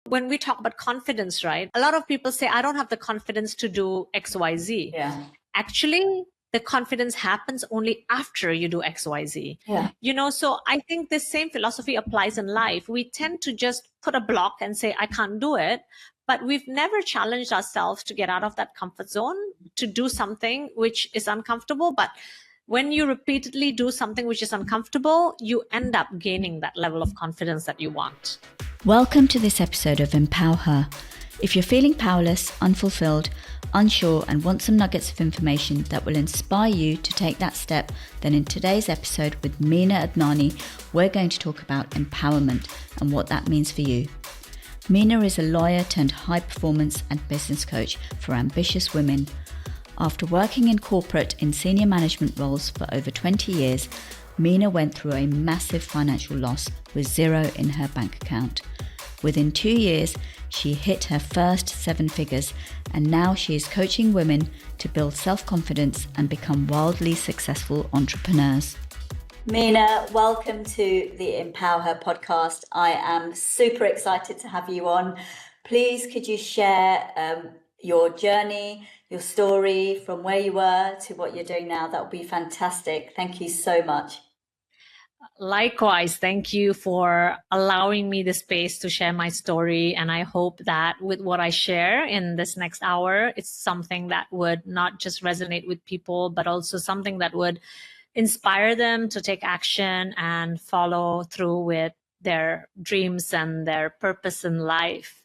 when we talk about confidence, right? A lot of people say, I don't have the confidence to do XYZ. Yeah. Actually, the confidence happens only after you do XYZ. Yeah. So I think the same philosophy applies in life. We tend to just put a block and say, I can't do it. But we've never challenged ourselves to get out of that comfort zone, to do something which is uncomfortable. But when you repeatedly do something which is uncomfortable, you end up gaining that level of confidence that you want. Welcome to this episode of Empower Her. If you're feeling powerless, unfulfilled, unsure, and want some nuggets of information that will inspire you to take that step, then in today's episode with Meena Adnani, we're going to talk about empowerment and what that means for you. Meena is a lawyer turned high performance and business coach for ambitious women. After working in corporate in senior management roles for over 20 years, Meena went through a massive financial loss with zero in her bank account. Within 2 years, she hit her first 7 figures, and now she is coaching women to build self-confidence and become wildly successful entrepreneurs. Meena, welcome to the Empower Her podcast. I am super excited to have you on. Please, could you share your journey, your story from where you were to what you're doing now? That would be fantastic. Thank you so much. Likewise, thank you for allowing me the space to share my story. And I hope that with what I share in this next hour, it's something that would not just resonate with people, but also something that would inspire them to take action and follow through with their dreams and their purpose in life.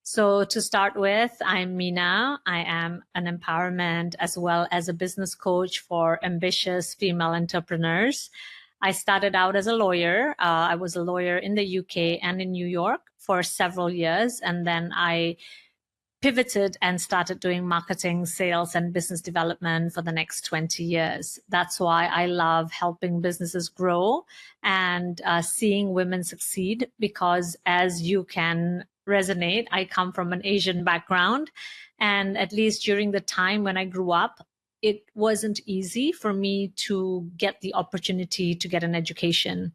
So to start with, I'm Meena. I am an empowerment as well as a business coach for ambitious female entrepreneurs. I started out as a lawyer. I was a lawyer in the UK and in New York for several years. And then I pivoted and started doing marketing, sales, and business development for the next 20 years. That's why I love helping businesses grow and seeing women succeed, because as you can resonate, I come from an Asian background. And at least during the time when I grew up, it wasn't easy for me to get the opportunity to get an education.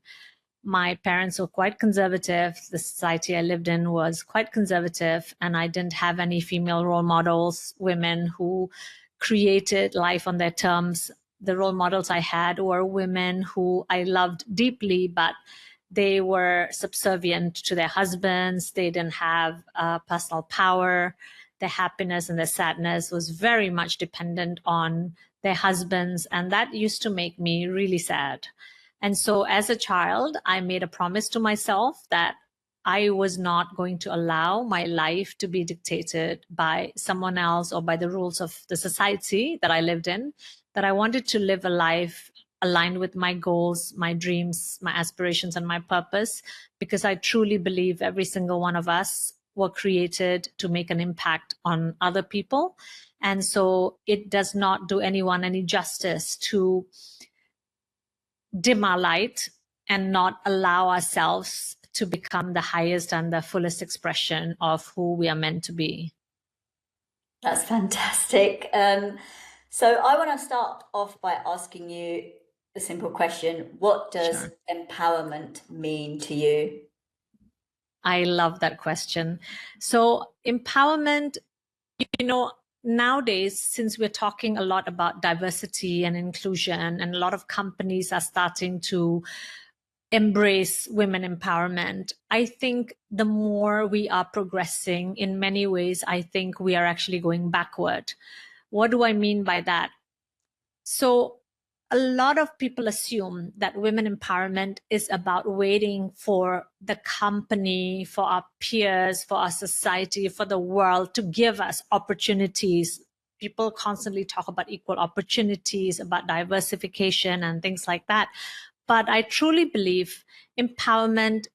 My parents were quite conservative. The society I lived in was quite conservative, and I didn't have any female role models, women who created life on their terms. The role models I had were women who I loved deeply, but they were subservient to their husbands. They didn't have personal power. Their happiness and their sadness was very much dependent on their husbands. And that used to make me really sad. And so as a child, I made a promise to myself that I was not going to allow my life to be dictated by someone else or by the rules of the society that I lived in, that I wanted to live a life aligned with my goals, my dreams, my aspirations, and my purpose, because I truly believe every single one of us were created to make an impact on other people. And so it does not do anyone any justice to dim our light and not allow ourselves to become the highest and the fullest expression of who we are meant to be. That's fantastic. So I want to start off by asking you a simple question. What does empowerment mean to you? I love that question. So empowerment, nowadays, since we're talking a lot about diversity and inclusion, and a lot of companies are starting to embrace women empowerment, I think the more we are progressing in many ways, I think we are actually going backward. What do I mean by that? So a lot of people assume that women empowerment is about waiting for the company, for our peers, for our society, for the world to give us opportunities. People constantly talk about equal opportunities, about diversification and things like that. But I truly believe empowerment,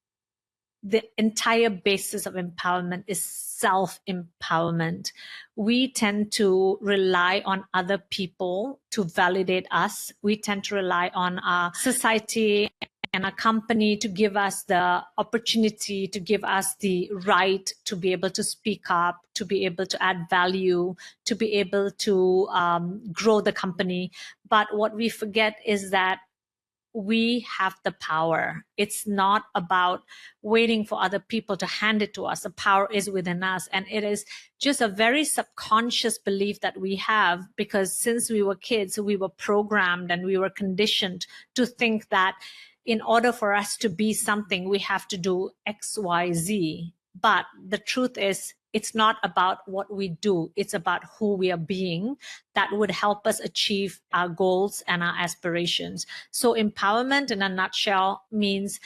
the entire basis of empowerment is self-empowerment. We tend to rely on other people to validate us. We tend to rely on our society and our company to give us the opportunity, to give us the right to be able to speak up, to be able to add value, to be able to grow the company. But what we forget is that we have the power. It's not about waiting for other people to hand it to us. The power is within us. And it is just a very subconscious belief that we have, because since we were kids, we were programmed and we were conditioned to think that in order for us to be something, we have to do X, Y, Z. But the truth is, it's not about what we do. It's about who we are being that would help us achieve our goals and our aspirations. So empowerment in a nutshell means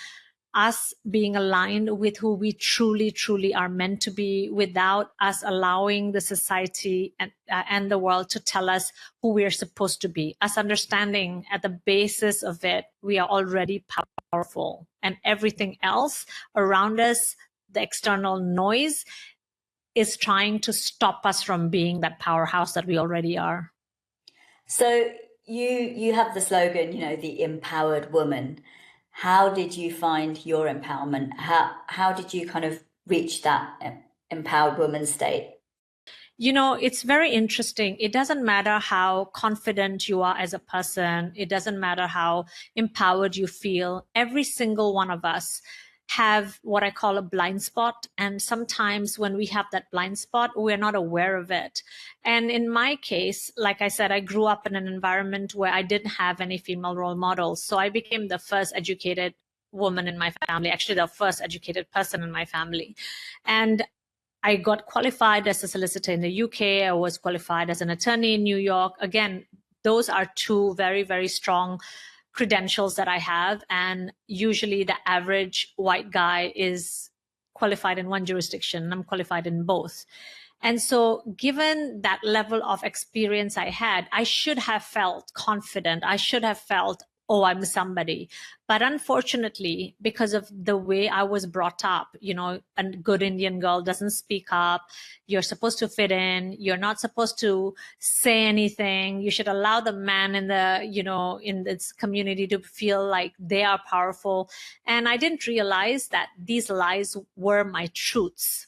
us being aligned with who we truly, truly are meant to be, without us allowing the society and the world to tell us who we are supposed to be. Us understanding at the basis of it, we are already powerful, and everything else around us, the external noise, is trying to stop us from being that powerhouse that we already are. So you have the slogan, the empowered woman. How did you find your empowerment? How did you kind of reach that empowered woman state? It's very interesting. It doesn't matter how confident you are as a person. It doesn't matter how empowered you feel. Every single one of us have what I call a blind spot. And sometimes when we have that blind spot, we're not aware of it. And in my case, like I said, I grew up in an environment where I didn't have any female role models. So I became the first educated woman in my family, actually the first educated person in my family. And I got qualified as a solicitor in the UK. I was qualified as an attorney in New York. Again, those are two very, very strong credentials that I have. And usually the average white guy is qualified in one jurisdiction. I'm qualified in both. And so given that level of experience I had, I should have felt confident. I should have felt, oh, I'm somebody. But unfortunately, because of the way I was brought up, a good Indian girl doesn't speak up. You're supposed to fit in. You're not supposed to say anything. You should allow the man in in this community to feel like they are powerful. And I didn't realize that these lies were my truths.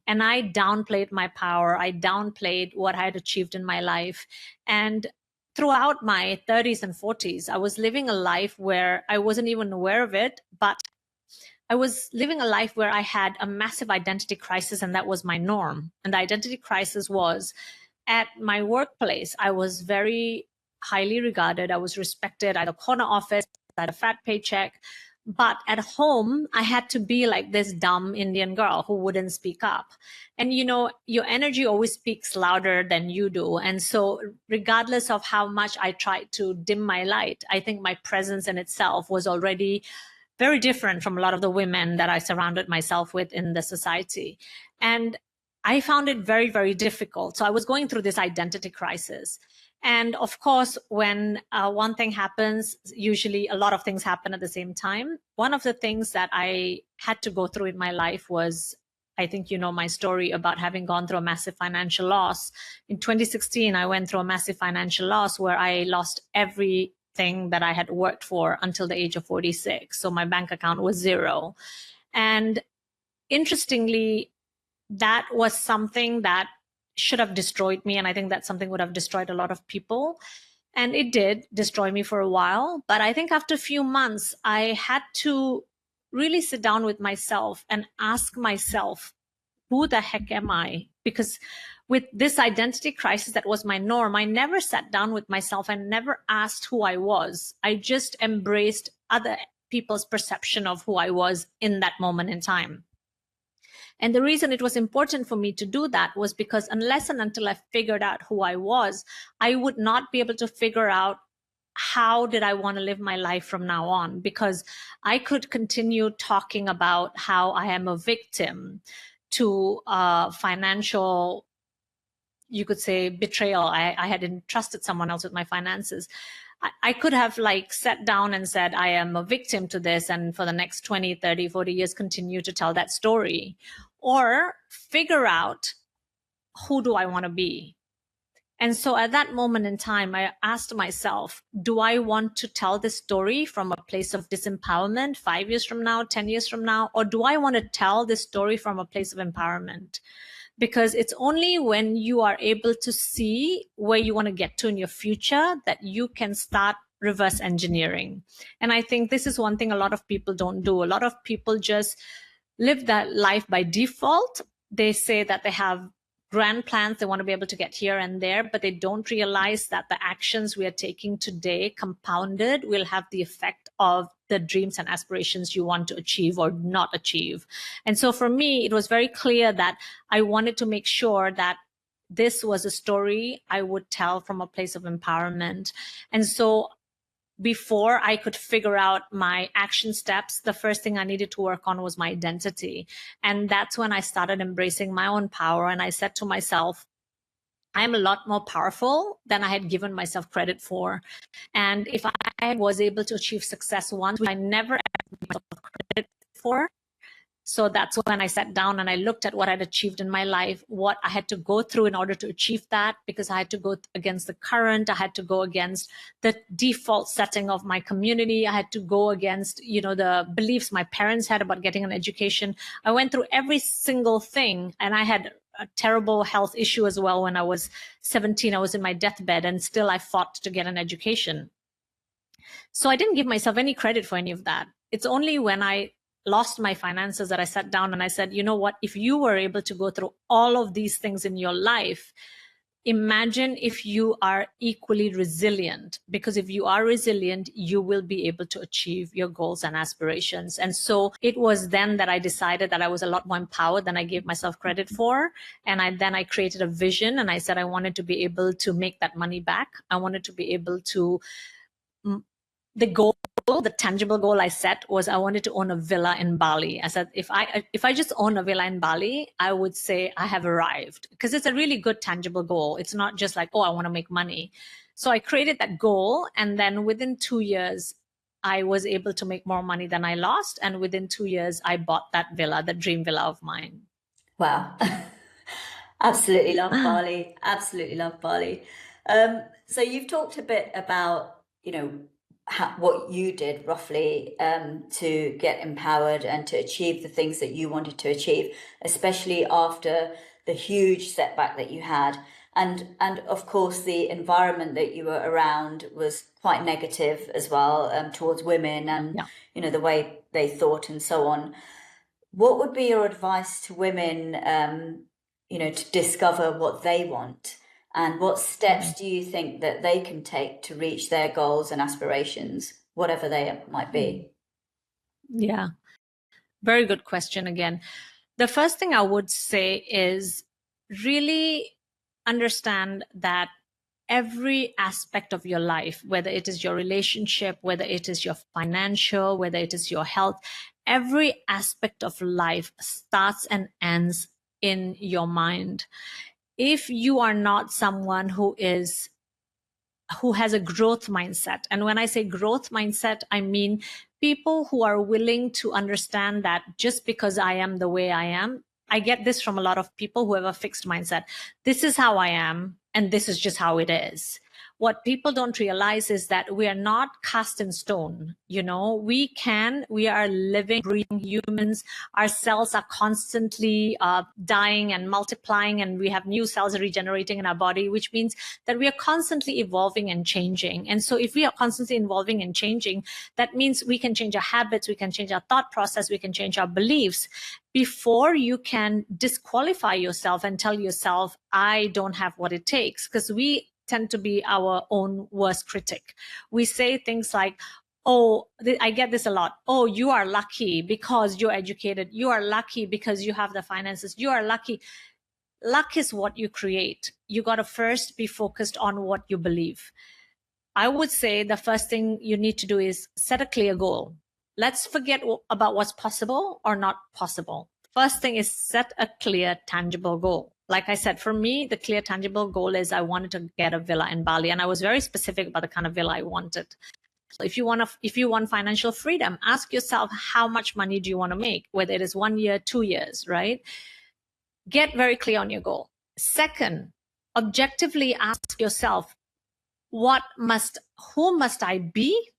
And I downplayed my power. I downplayed what I had achieved in my life. And throughout my 30s and 40s, I was living a life where I wasn't even aware of it, but I was living a life where I had a massive identity crisis, and that was my norm. And the identity crisis was at my workplace. I was very highly regarded. I was respected. I had a corner office. I had a fat paycheck. But at home, I had to be like this dumb Indian girl who wouldn't speak up. And, your energy always speaks louder than you do. And so regardless of how much I tried to dim my light, I think my presence in itself was already very different from a lot of the women that I surrounded myself with in the society. And I found it very, very difficult. So I was going through this identity crisis. And of course, when one thing happens, usually a lot of things happen at the same time. One of the things that I had to go through in my life was, I think you know my story about having gone through a massive financial loss. In 2016, I went through a massive financial loss where I lost everything that I had worked for until the age of 46. So my bank account was zero. And interestingly, that was something that should have destroyed me. And I think that something would have destroyed a lot of people. And it did destroy me for a while. But I think after a few months, I had to really sit down with myself and ask myself, who the heck am I? Because with this identity crisis that was my norm, I never sat down with myself and never asked who I was. I just embraced other people's perception of who I was in that moment in time. And the reason it was important for me to do that was because unless and until I figured out who I was, I would not be able to figure out how did I want to live my life from now on, because I could continue talking about how I am a victim to financial, you could say, betrayal. I had entrusted someone else with my finances. I could have sat down and said, I am a victim to this, and for the next 20, 30, 40 years, continue to tell that story. Or figure out, who do I want to be? And so at that moment in time, I asked myself, do I want to tell this story from a place of disempowerment 5 years from now, 10 years from now? Or do I want to tell this story from a place of empowerment? Because it's only when you are able to see where you want to get to in your future that you can start reverse engineering. And I think this is one thing a lot of people don't do. A lot of people just live that life by default. They say that they have grand plans, they want to be able to get here and there, but they don't realize that the actions we are taking today compounded will have the effect of the dreams and aspirations you want to achieve or not achieve. And so for me, it was very clear that I wanted to make sure that this was a story I would tell from a place of empowerment. And so before I could figure out my action steps, the first thing I needed to work on was my identity. And that's when I started embracing my own power. And I said to myself, I'm a lot more powerful than I had given myself credit for. And if I was able to achieve success once, which I never gave myself credit for, so that's when I sat down and I looked at what I'd achieved in my life, what I had to go through in order to achieve that, because I had to go against the current. I had to go against the default setting of my community. I had to go against, the beliefs my parents had about getting an education. I went through every single thing, and I had a terrible health issue as well. When I was 17, I was in my deathbed, and still I fought to get an education. So I didn't give myself any credit for any of that. It's only when I lost my finances that I sat down and I said, you know what, if you were able to go through all of these things in your life, imagine if you are equally resilient, because if you are resilient, you will be able to achieve your goals and aspirations. And so it was then that I decided that I was a lot more empowered than I gave myself credit for. And I created a vision, and I said I wanted to be able to make that money back. I wanted to be able to, the tangible goal I set was I wanted to own a villa in Bali. I said, if I just own a villa in Bali, I would say I have arrived, because it's a really good tangible goal. It's not just like, oh, I want to make money. So I created that goal. And then within 2 years, I was able to make more money than I lost. And within 2 years, I bought that villa, the dream villa of mine. Wow. Absolutely love Bali. Absolutely love Bali. So you've talked a bit about, what you did roughly to get empowered and to achieve the things that you wanted to achieve, especially after the huge setback that you had. And of course, the environment that you were around was quite negative as well, towards women and, the way they thought and so on. What would be your advice to women, to discover what they want? And what steps do you think that they can take to reach their goals and aspirations, whatever they might be? Yeah, very good question again. The first thing I would say is really understand that every aspect of your life, whether it is your relationship, whether it is your financial, whether it is your health, every aspect of life starts and ends in your mind. If you are not someone who has a growth mindset, and when I say growth mindset, I mean people who are willing to understand that just because I am the way I am, I get this from a lot of people who have a fixed mindset. This is how I am, and this is just how it is. What people don't realize is that we are not cast in stone. We are living, breathing humans. Our cells are constantly dying and multiplying, and we have new cells regenerating in our body, which means that we are constantly evolving and changing. And so if we are constantly evolving and changing, that means we can change our habits, we can change our thought process, we can change our beliefs before you can disqualify yourself and tell yourself, I don't have what it takes. Because we tend to be our own worst critic. We say things like, oh, I get this a lot. Oh, you are lucky because you're educated. You are lucky because you have the finances. You are lucky. Luck is what you create. You got to first be focused on what you believe. I would say the first thing you need to do is set a clear goal. Let's forget about what's possible or not possible. First thing is set a clear, tangible goal. Like I said, for me, the clear, tangible goal is I wanted to get a villa in Bali, and I was very specific about the kind of villa I wanted. So if you want financial freedom, ask yourself, how much money do you want to make? Whether it is 1 year, 2 years, right? Get very clear on your goal. Second, objectively ask yourself, who must I be?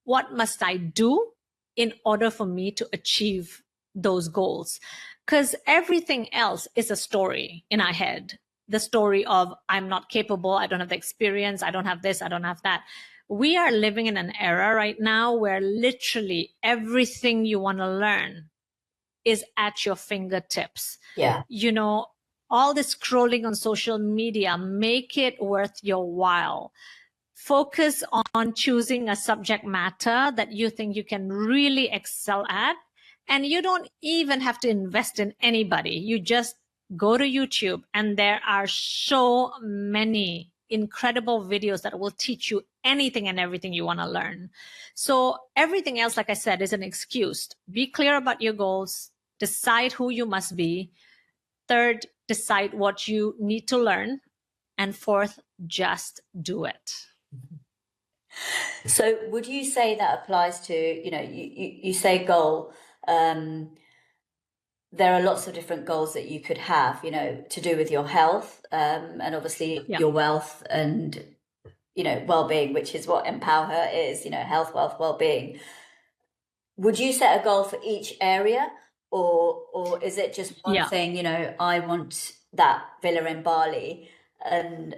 What must I do in order for me to achieve those goals? Because everything else is a story in our head. The story of I'm not capable, I don't have the experience, I don't have this, I don't have that. We are living in an era right now where literally everything you want to learn is at your fingertips. Yeah. You know, all this scrolling on social media, make it worth your while. Focus on choosing a subject matter that you think you can really excel at. And you don't even have to invest in anybody. You just go to YouTube, and there are so many incredible videos that will teach you anything and everything you want to learn. So everything else, like I said, is an excuse. Be clear about your goals. Decide who you must be. Third, decide what you need to learn. And fourth, just do it. So would you say that applies to, you say goal, there are lots of different goals that you could have, to do with your health, and obviously your wealth and, well-being, which is what Empower Her is, health, wealth, well-being. Would you set a goal for each area, or is it just one thing, I want that villa in Bali and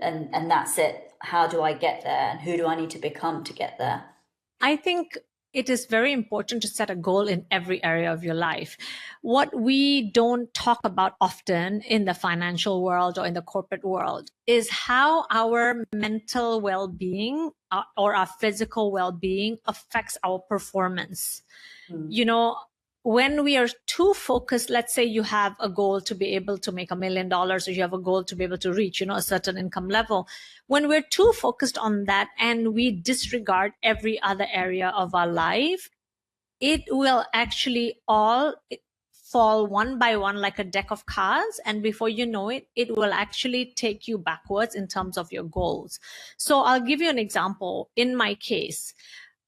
that's it? How do I get there, and who do I need to become to get there? I think it is very important to set a goal in every area of your life. What we don't talk about often in the financial world or in the corporate world is how our mental well-being or our physical well-being affects our performance. You know, when we are too focused, let's say you have a goal to be able to make $1 million, or you have a goal to be able to reach, a certain income level. When we're too focused on that and we disregard every other area of our life, it will actually all fall one by one like a deck of cards. And before you know it, it will actually take you backwards in terms of your goals. So I'll give you an example. In my case,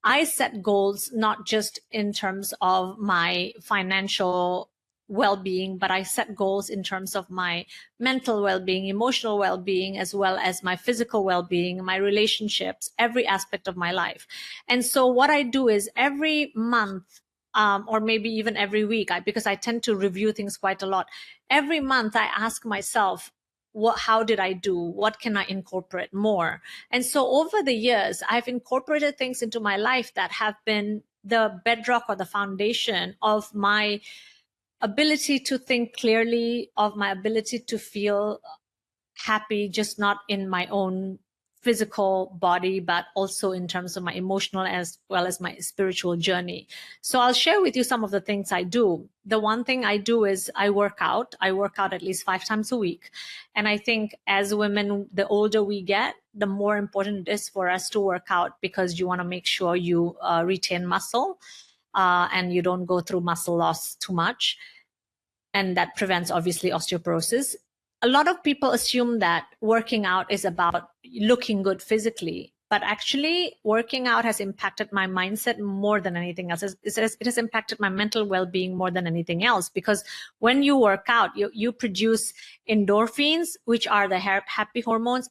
I set goals not just in terms of my financial well-being, but I set goals in terms of my mental well-being, emotional well-being, as well as my physical well-being, my relationships, every aspect of my life. And so what I do is every month, or maybe even every week, because I tend to review things quite a lot. Every month I ask myself, how did I do? What can I incorporate more? And so over the years, I've incorporated things into my life that have been the bedrock or the foundation of my ability to think clearly, of my ability to feel happy, just not in my own physical body, but also in terms of my emotional as well as my spiritual journey. So I'll share with you some of the things I do. The one thing I do is I work out. I work out at least 5 times a week. And I think as women, the older we get, the more important it is for us to work out, because you want to make sure you retain muscle and you don't go through muscle loss too much. And that prevents, obviously, osteoporosis. A lot of people assume that working out is about looking good physically, but actually working out has impacted my mindset more than anything else. It has impacted my mental well-being more than anything else, because when you work out, you produce endorphins, which are the happy hormones,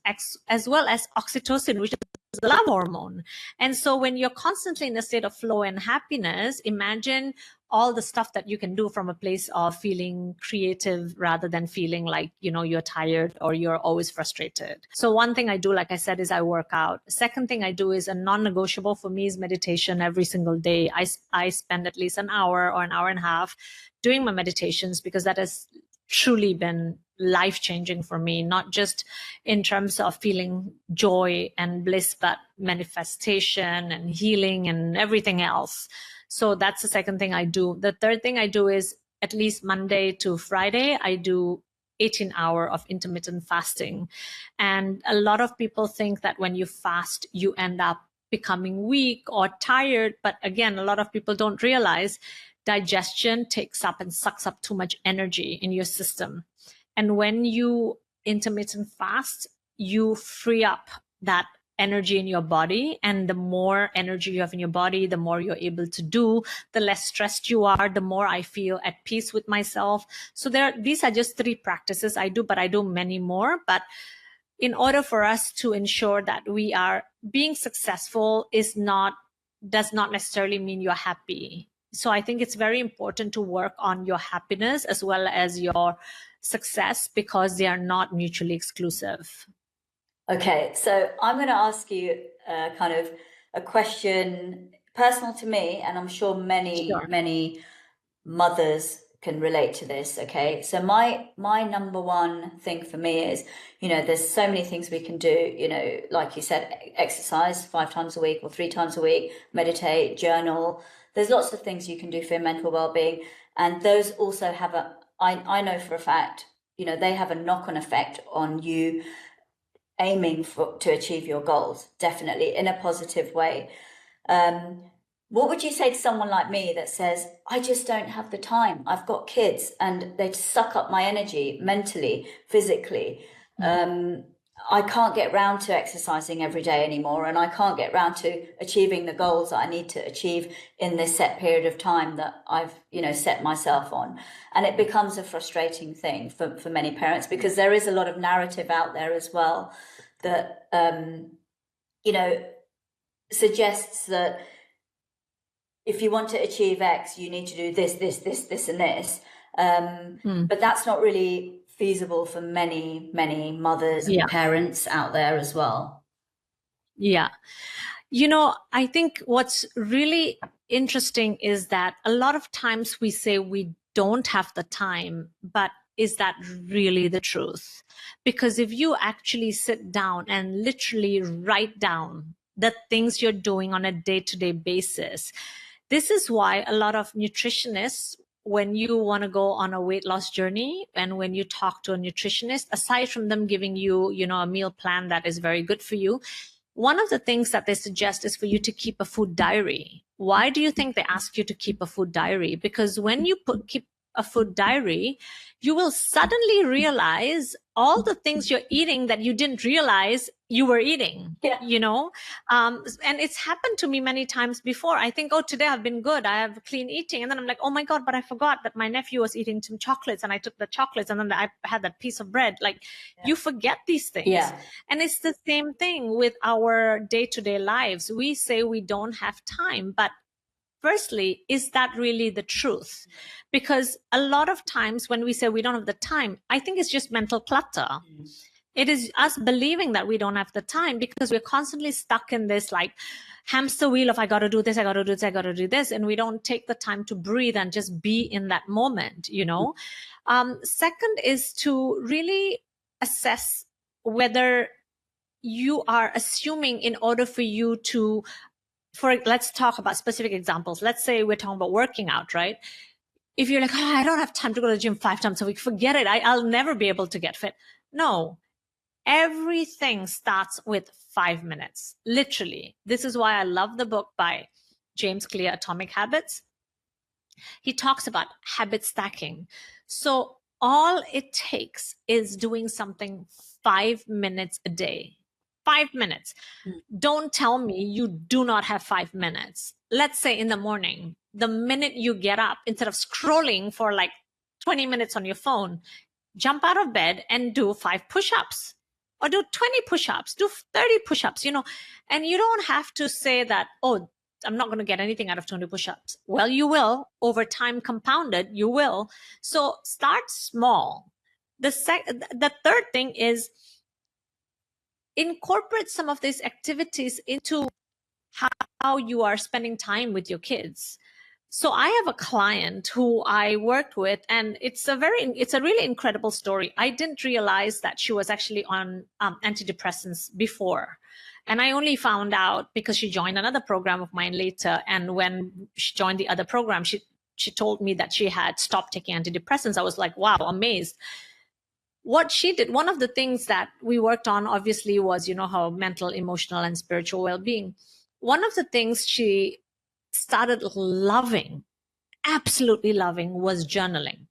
as well as oxytocin, which is the love hormone. And so when you're constantly in a state of flow and happiness, imagine all the stuff that you can do from a place of feeling creative rather than feeling like, you're tired or you're always frustrated. So one thing I do, like I said, is I work out. Second thing I do is a non-negotiable for me is meditation every single day. I spend at least an hour or an hour and a half doing my meditations, because that has truly been life-changing for me, not just in terms of feeling joy and bliss, but manifestation and healing and everything else. So that's the second thing I do. The third thing I do is at least Monday to Friday, I do 18 hours of intermittent fasting. And a lot of people think that when you fast, you end up becoming weak or tired. But again, a lot of people don't realize digestion takes up and sucks up too much energy in your system. And when you intermittent fast, you free up that energy in your body. And the more energy you have in your body, the more you're able to do, the less stressed you are, the more I feel at peace with myself. So these are just 3 practices I do, but I do many more. But in order for us to ensure that we are being successful does not necessarily mean you're happy. So I think it's very important to work on your happiness as well as your success, because they are not mutually exclusive. Okay, so I'm going to ask you kind of a question personal to me, and I'm sure Sure. many mothers can relate to this. Okay, so my number one thing for me is, there's so many things we can do, like you said, exercise 5 times a week or 3 times a week, meditate, journal. There's lots of things you can do for your mental well-being, and those also have I know for a fact, they have a knock-on effect on you aiming to achieve your goals, definitely in a positive way. What would you say to someone like me that says, I just don't have the time, I've got kids and they suck up my energy mentally, physically. I can't get round to exercising every day anymore, and I can't get round to achieving the goals that I need to achieve in this set period of time that I've, set myself on. And it becomes a frustrating thing for many parents, because there is a lot of narrative out there as well that, suggests that if you want to achieve X, you need to do this, this, this, and this. But that's not really feasible for many mothers and parents out there as well. Yeah. I think what's really interesting is that a lot of times we say we don't have the time, but is that really the truth? Because if you actually sit down and literally write down the things you're doing on a day-to-day basis, this is why a lot of nutritionists, when you want to go on a weight loss journey and when you talk to a nutritionist, aside from them giving you, a meal plan that is very good for you, one of the things that they suggest is for you to keep a food diary. Why do you think they ask you to keep a food diary? Because when you keep a food diary, you will suddenly realize all the things you're eating that you didn't realize you were eating. And it's happened to me many times before. I think, today I've been good, I have clean eating, and then I'm like, oh my God, but I forgot that my nephew was eating some chocolates, and I took the chocolates, and then I had that piece of bread. You forget these things. And it's the same thing with our day-to-day lives. We say we don't have time, but firstly, is that really the truth? Because a lot of times when we say we don't have the time, I think it's just mental clutter. It is us believing that we don't have the time because we're constantly stuck in this hamster wheel of I got to do this, I got to do this, I got to do this. And we don't take the time to breathe and just be in that moment, Second is to really assess whether you are assuming in order for you to, let's talk about specific examples. Let's say we're talking about working out, right? If you're like, I don't have time to go to the gym 5 times a week, forget it. I'll never be able to get fit. No, everything starts with 5 minutes. Literally. This is why I love the book by James Clear, Atomic Habits. He talks about habit stacking. So all it takes is doing something 5 minutes a day. 5 minutes. Don't tell me you do not have 5 minutes. Let's say in the morning, the minute you get up, instead of scrolling for 20 minutes on your phone, jump out of bed and do 5 push-ups, or do 20 push-ups, do 30 push-ups, and you don't have to say that, I'm not going to get anything out of 20 push-ups. Well, you will. Over time compounded, you will. So start small. The third thing is incorporate some of these activities into how you are spending time with your kids. So I have a client who I worked with, and it's a really incredible story. I didn't realize that she was actually on antidepressants before. And I only found out because she joined another program of mine later. And when she joined the other program, she told me that she had stopped taking antidepressants. I was like, wow, amazed. What she did, one of the things that we worked on obviously was, her mental, emotional, and spiritual well-being. One of the things she started loving, absolutely loving, was journaling.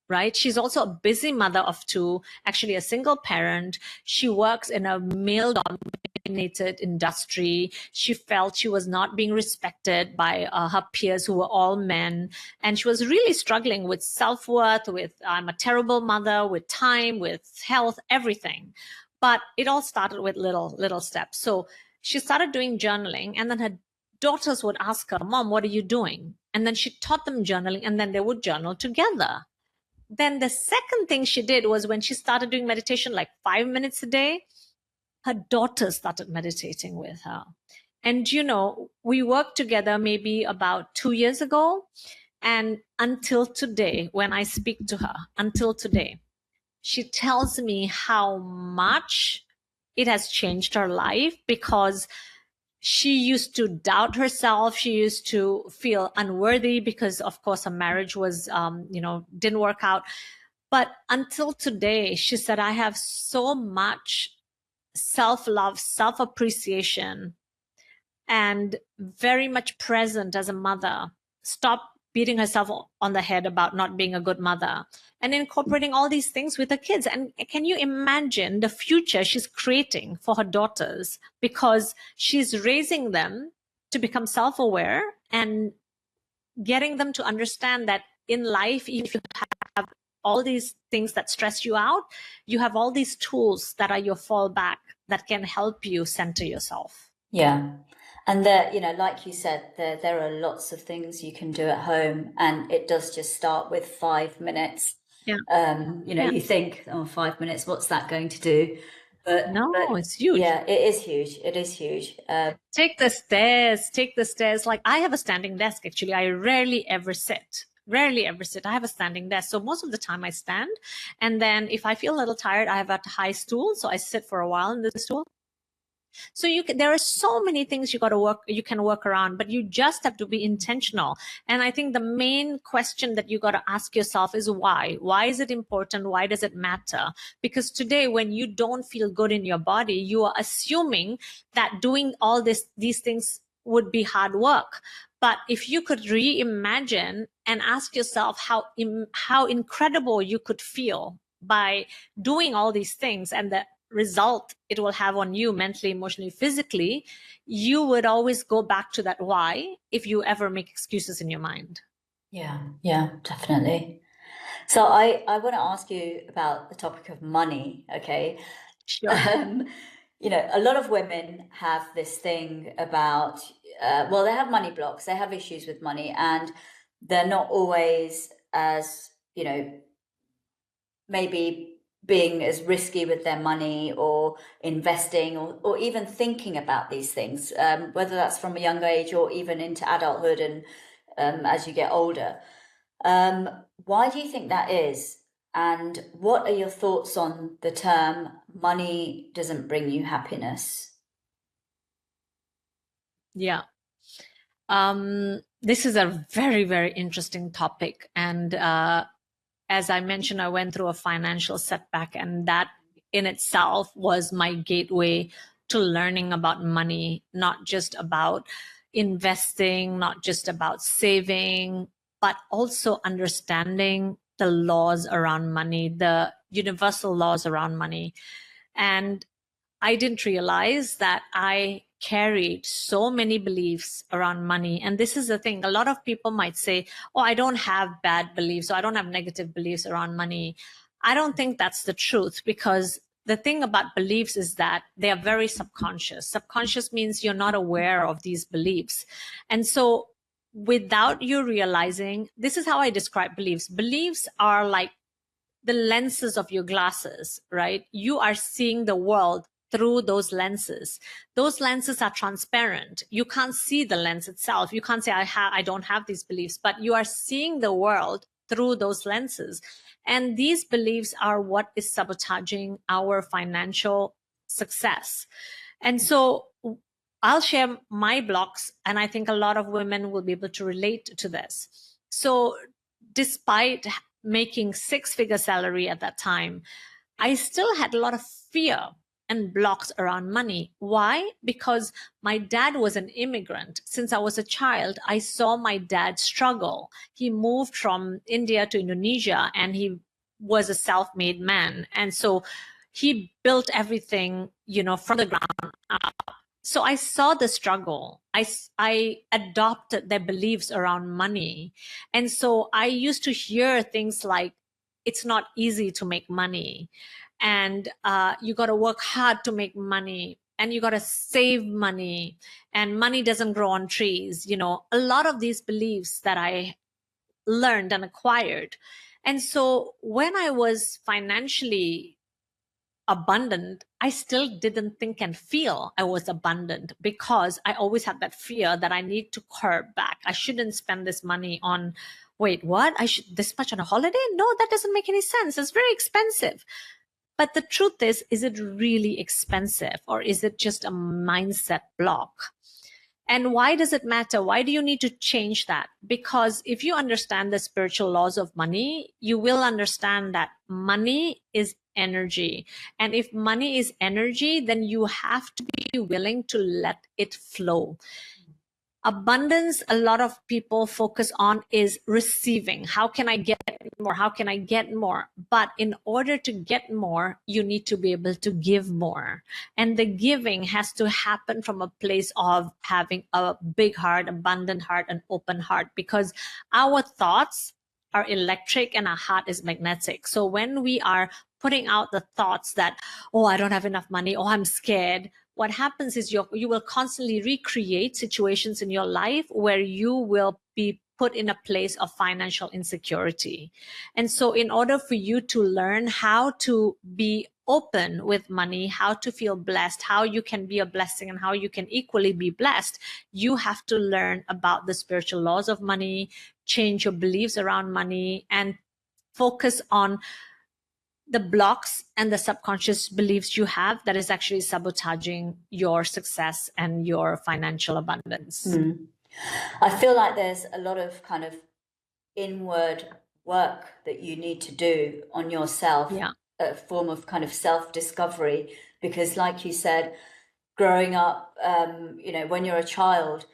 Right? She's also a busy mother of 2, actually a single parent. She works in a male-dominated industry. She felt she was not being respected by her peers who were all men. And she was really struggling with self-worth, with I'm a terrible mother, with time, with health, everything. But it all started with little steps. So she started doing journaling, and then her daughters would ask her, Mom, what are you doing? And then she taught them journaling, and then they would journal together. Then the second thing she did was when she started doing meditation 5 minutes a day, her daughters started meditating with her. And, we worked together maybe about 2 years ago. And until today, when I speak to her, until today, she tells me how much it has changed her life, because she used to doubt herself. She used to feel unworthy because, of course, her marriage was, didn't work out. But until today, she said, I have so much self-love, self-appreciation, and very much present as a mother. Stop beating herself on the head about not being a good mother, and incorporating all these things with her kids. And can you imagine the future she's creating for her daughters, because she's raising them to become self-aware and getting them to understand that in life, if you have all these things that stress you out, you have all these tools that are your fallback that can help you center yourself. Yeah. And there, like you said, there are lots of things you can do at home, and it does just start with 5 minutes. Yeah. You think, 5 minutes, what's that going to do? But it's huge. Yeah, it is huge. It is huge. Take the stairs. Like, I have a standing desk, actually. I rarely ever sit. I have a standing desk. So most of the time I stand. And then if I feel a little tired, I have a high stool. So I sit for a while in the stool. So there are so many things you can work around, but you just have to be intentional. And I think the main question that you got to ask yourself is why? Why is it important? Why does it matter? Because today, when you don't feel good in your body, you are assuming that doing all these things would be hard work. But if you could reimagine and ask yourself how incredible you could feel by doing all these things, and the result it will have on you mentally, emotionally, physically, you would always go back to that why if you ever make excuses in your mind. Yeah, definitely. So I want to ask you about the topic of money, okay? Sure. A lot of women have this thing about, they have money blocks, they have issues with money, and they're not always as, maybe being as risky with their money or investing or even thinking about these things, whether that's from a younger age or even into adulthood and as you get older. Why do you think that is? And what are your thoughts on the term money doesn't bring you happiness? Yeah. This is a very, very interesting topic. And as I mentioned, I went through a financial setback, and that in itself was my gateway to learning about money, not just about investing, not just about saving, but also understanding the laws around money, the universal laws around money. And I didn't realize that I carried so many beliefs around money. And this is the thing. A lot of people might say, oh, I don't have bad beliefs, or I don't have negative beliefs around money. I don't think that's the truth, because the thing about beliefs is that they are very subconscious. Subconscious means you're not aware of these beliefs. And so without you realizing, this is how I describe beliefs. Beliefs are like the lenses of your glasses, right? You are seeing the world through those lenses. Those lenses are transparent. You can't see the lens itself. You can't say, I don't have these beliefs, but you are seeing the world through those lenses. And these beliefs are what is sabotaging our financial success. And so I'll share my blocks, and I think a lot of women will be able to relate to this. So despite making six-figure salary at that time, I still had a lot of fear and blocks around money. Why? Because my dad was an immigrant. Since I was a child, I saw my dad struggle. He moved from India to Indonesia, and he was a self-made man. And so he built everything, from the ground up. So I saw the struggle. I adopted their beliefs around money. And so I used to hear things like, it's not easy to make money, and you got to work hard to make money, and you got to save money, and money doesn't grow on trees. A lot of these beliefs that I learned and acquired. And so when I was financially abundant, I still didn't think and feel I was abundant, because I always had that fear that I need to curb back. I shouldn't spend this money on, wait, what? I should this much on a holiday? No, that doesn't make any sense. It's very expensive. But the truth is it really expensive, or is it just a mindset block? And why does it matter? Why do you need to change that? Because if you understand the spiritual laws of money, you will understand that money is energy. And if money is energy, then you have to be willing to let it flow. Abundance, a lot of people focus on is receiving. How can I get more? How can I get more? But in order to get more, you need to be able to give more. And the giving has to happen from a place of having a big heart, abundant heart, an open heart, because our thoughts are electric and our heart is magnetic. So when we are putting out the thoughts that, oh, I don't have enough money, oh, I'm scared, what happens is you will constantly recreate situations in your life where you will be put in a place of financial insecurity. And so in order for you to learn how to be open with money, how to feel blessed, how you can be a blessing and how you can equally be blessed, you have to learn about the spiritual laws of money, change your beliefs around money, and focus on the blocks and the subconscious beliefs you have that is actually sabotaging your success and your financial abundance. I feel like there's a lot of kind of inward work that you need to do on yourself, a form of kind of self-discovery, because like you said, growing up, when you're a child,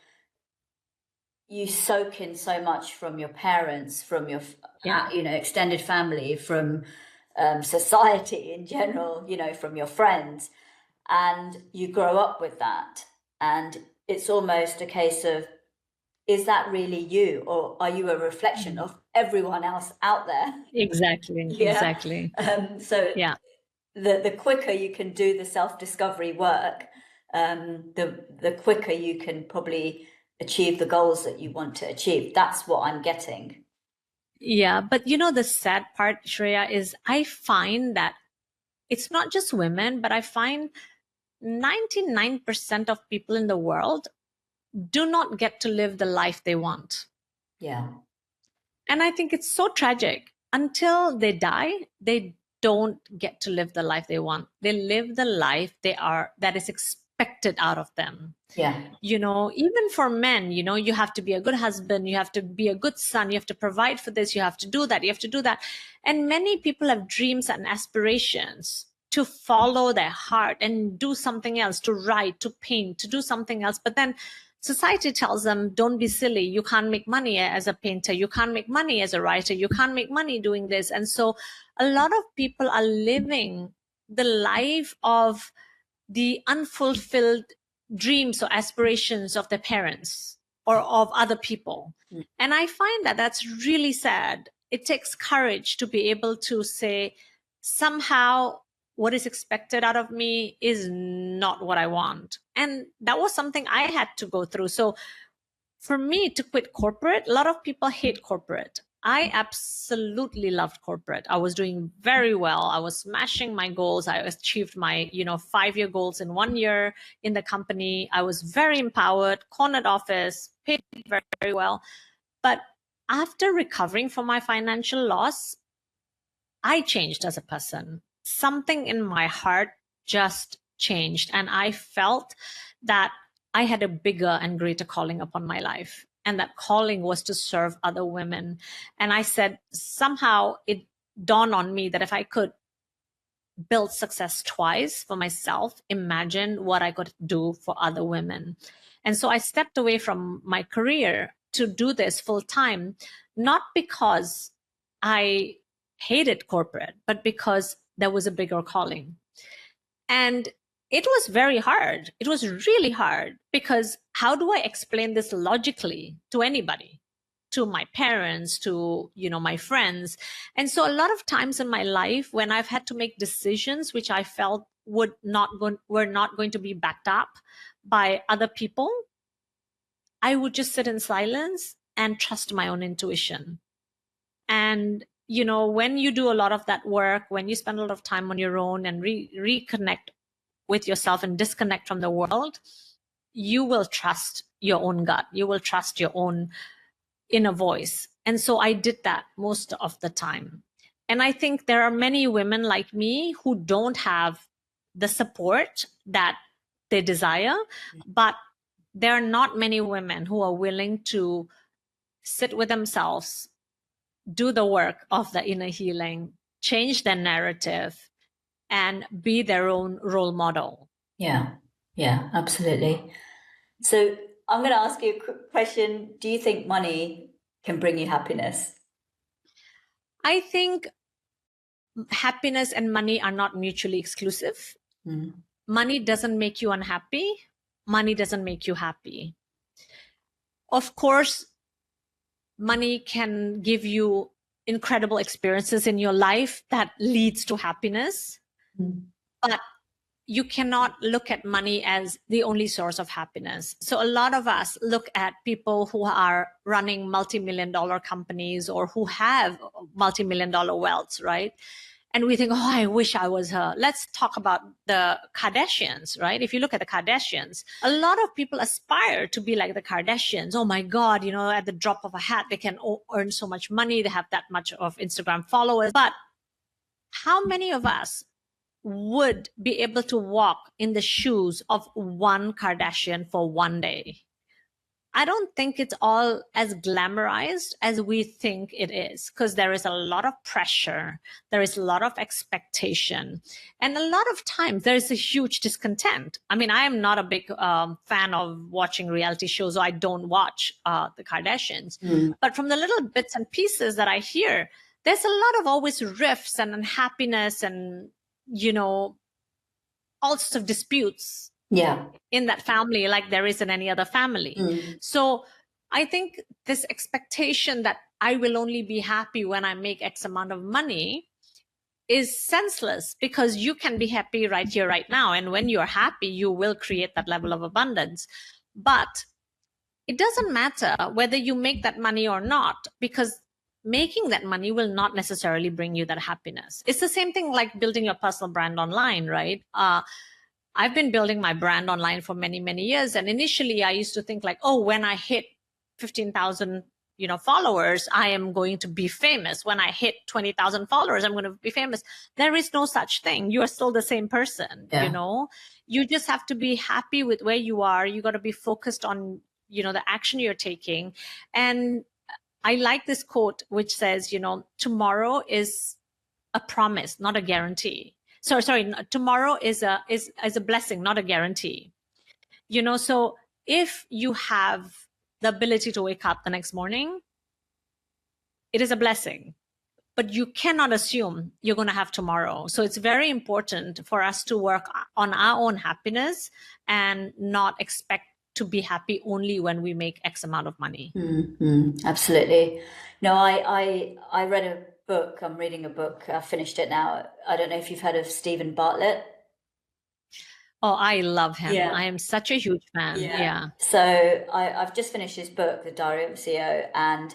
you soak in so much from your parents, from your, extended family, from society in general, from your friends, and you grow up with that. And it's almost a case of, is that really you, or are you a reflection of everyone else out there? Exactly. The quicker you can do the self-discovery work, the quicker you can probably achieve the goals that you want to achieve. That's what I'm getting. Yeah, but the sad part, Shreya, is I find that it's not just women, but I find 99% of people in the world do not get to live the life they want. Yeah. And I think it's so tragic. Until they die, they don't get to live the life they want. They live the life that is expected out of them. Yeah. Even for men, you have to be a good husband, you have to be a good son, you have to provide for this, you have to do that, you have to do that. And many people have dreams and aspirations to follow their heart and do something else, to write, to paint, to do something else. But then society tells them, don't be silly. You can't make money as a painter. You can't make money as a writer. You can't make money doing this. And so a lot of people are living the life of the unfulfilled dreams or aspirations of their parents or of other people. And I find that that's really sad. It takes courage to be able to say, somehow what is expected out of me is not what I want. And that was something I had to go through. So for me to quit corporate, a lot of people hate corporate. I absolutely loved corporate. I was doing very well. I was smashing my goals. I achieved my, 5-year goals in 1 year in the company. I was very empowered, cornered office, paid very, very well. But after recovering from my financial loss, I changed as a person. Something in my heart just changed. And I felt that I had a bigger and greater calling upon my life. And that calling was to serve other women. And I said, somehow it dawned on me that if I could build success twice for myself, imagine what I could do for other women. And so I stepped away from my career to do this full time, not because I hated corporate, but because there was a bigger calling. And it was very hard. It was really hard, because how do I explain this logically to anybody, to my parents, to, my friends? And so a lot of times in my life when I've had to make decisions which I felt were not going to be backed up by other people, I would just sit in silence and trust my own intuition. And when you do a lot of that work, when you spend a lot of time on your own and reconnect with yourself and disconnect from the world, you will trust your own gut. You will trust your own inner voice. And so I did that most of the time. And I think there are many women like me who don't have the support that they desire, but there are not many women who are willing to sit with themselves, do the work of the inner healing, change their narrative, and be their own role model. Yeah, absolutely. So I'm going to ask you a quick question. Do you think money can bring you happiness? I think happiness and money are not mutually exclusive. Money doesn't make you unhappy. Money doesn't make you happy. Of course, money can give you incredible experiences in your life that leads to happiness, but you cannot look at money as the only source of happiness. So a lot of us look at people who are running multi-million-dollar companies or who have multi-million-dollar wealth, right? And we think, oh, I wish I was her. Let's talk about the Kardashians, right? If you look at the Kardashians, a lot of people aspire to be like the Kardashians. Oh my God, at the drop of a hat, they can earn so much money. They have that much of Instagram followers. But how many of us would be able to walk in the shoes of one Kardashian for one day? I don't think it's all as glamorized as we think it is, because there is a lot of pressure. There is a lot of expectation. And a lot of times there is a huge discontent. I mean, I am not a big fan of watching reality shows, so I don't watch the Kardashians. But from the little bits and pieces that I hear, there's a lot of always rifts and unhappiness and, all sorts of disputes. Yeah. In that family, like there is in any other family. So I think this expectation that I will only be happy when I make X amount of money is senseless, because you can be happy right here, right now. And when you're happy, you will create that level of abundance. But it doesn't matter whether you make that money or not, because making that money will not necessarily bring you that happiness. It's the same thing like building your personal brand online, right? I've been building my brand online for many, many years. And initially I used to think like, oh, when I hit 15,000, followers, I am going to be famous. When I hit 20,000 followers, I'm going to be famous. There is no such thing. You are still the same person, You just have to be happy with where you are. You got to be focused on, the action you're taking. And I like this quote, which says, tomorrow is a promise, not a guarantee. Sorry, tomorrow is a blessing, not a guarantee. So if you have the ability to wake up the next morning, it is a blessing. But you cannot assume you're going to have tomorrow. So it's very important for us to work on our own happiness and not expect to be happy only when we make X amount of money. Absolutely. No, I read a book. I'm reading a book. I finished it now. I don't know if you've heard of Stephen Bartlett. Oh, I love him. Yeah. I am such a huge fan. Yeah. So I've just finished his book, The Diary of a CEO, and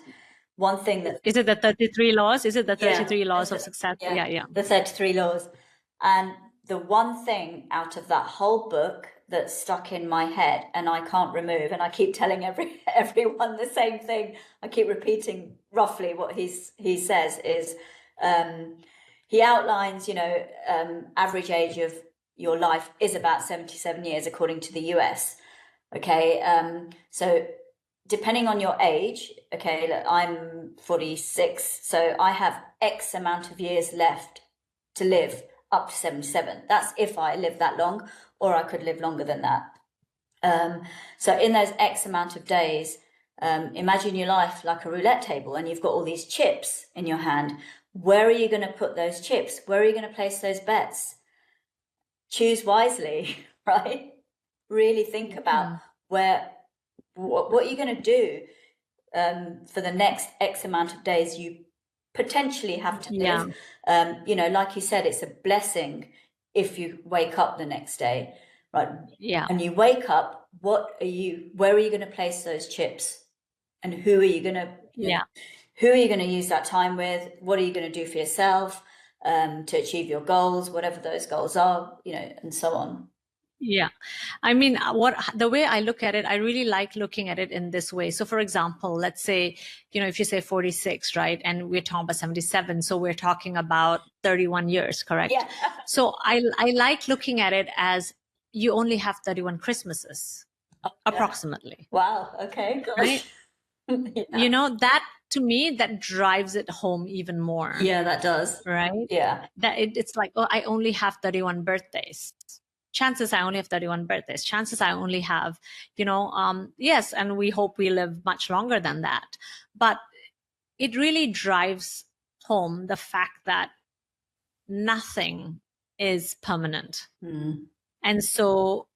one thing that... Is it the 33 laws? Is it the 33 laws of success? Yeah. The 33 laws. And the one thing out of that whole book that's stuck in my head and I can't remove, and I keep telling everyone the same thing, I keep repeating roughly what he says is, he outlines, average age of your life is about 77 years according to the US. Okay, so depending on your age, okay, look, I'm 46, so I have X amount of years left to live up to 77. That's if I live that long, or I could live longer than that. So in those X amount of days, imagine your life like a roulette table, and you've got all these chips in your hand. Where are you going to put those chips? Where are you going to place those bets? Choose wisely, right? Really think about what you're going to do for the next X amount of days you potentially have to live. Like you said, it's a blessing if you wake up the next day, right? Yeah. And you wake up, where are you going to place those chips? And who are you going to who are you going to use that time with? What are you going to do for yourself to achieve your goals, whatever those goals are, and so on. Yeah. I mean, the way I look at it, I really like looking at it in this way. So for example, let's say, if you say 46, right? And we're talking about 77. So we're talking about 31 years, correct? Yeah. So I like looking at it as you only have 31 Christmases, approximately. Wow. Okay. Right? Yeah. That to me, that drives it home even more. Yeah, that does. Right? Yeah. That it's like, oh, I only have 31 birthdays. Chances I only have 31 birthdays. Chances I only have, yes, and we hope we live much longer than that. But it really drives home the fact that nothing is permanent. And so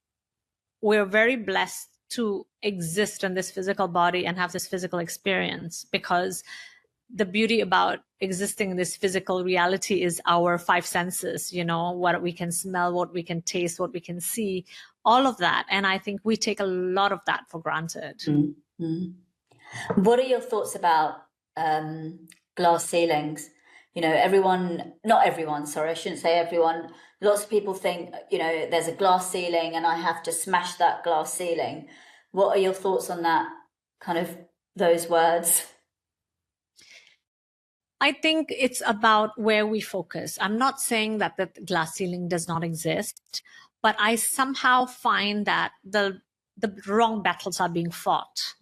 we're very blessed to exist in this physical body and have this physical experience, because the beauty about existing in this physical reality is our five senses, what we can smell, what we can taste, what we can see, all of that. And I think we take a lot of that for granted. What are your thoughts about glass ceilings? Not everyone, sorry, I shouldn't say everyone. Lots of people think, there's a glass ceiling and I have to smash that glass ceiling. What are your thoughts on that, kind of those words? I think it's about where we focus. I'm not saying that the glass ceiling does not exist, but I somehow find that the wrong battles are being fought.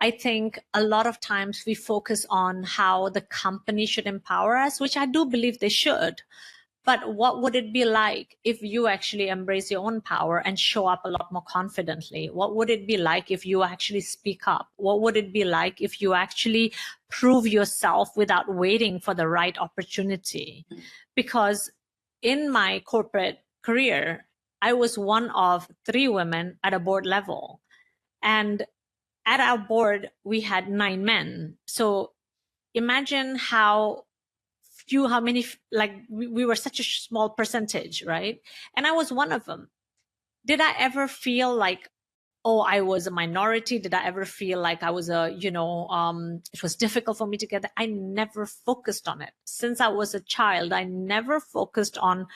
I think a lot of times we focus on how the company should empower us, which I do believe they should. But what would it be like if you actually embrace your own power and show up a lot more confidently? What would it be like if you actually speak up? What would it be like if you actually prove yourself without waiting for the right opportunity? Because in my corporate career, I was one of 3 women at a board level. And at our board, we had 9 men. So imagine how many, like we were such a small percentage, right? And I was one of them. Did I ever feel like, oh, I was a minority? Did I ever feel like I was it was difficult for me to get that? I never focused on it. Since I was a child, I never focused on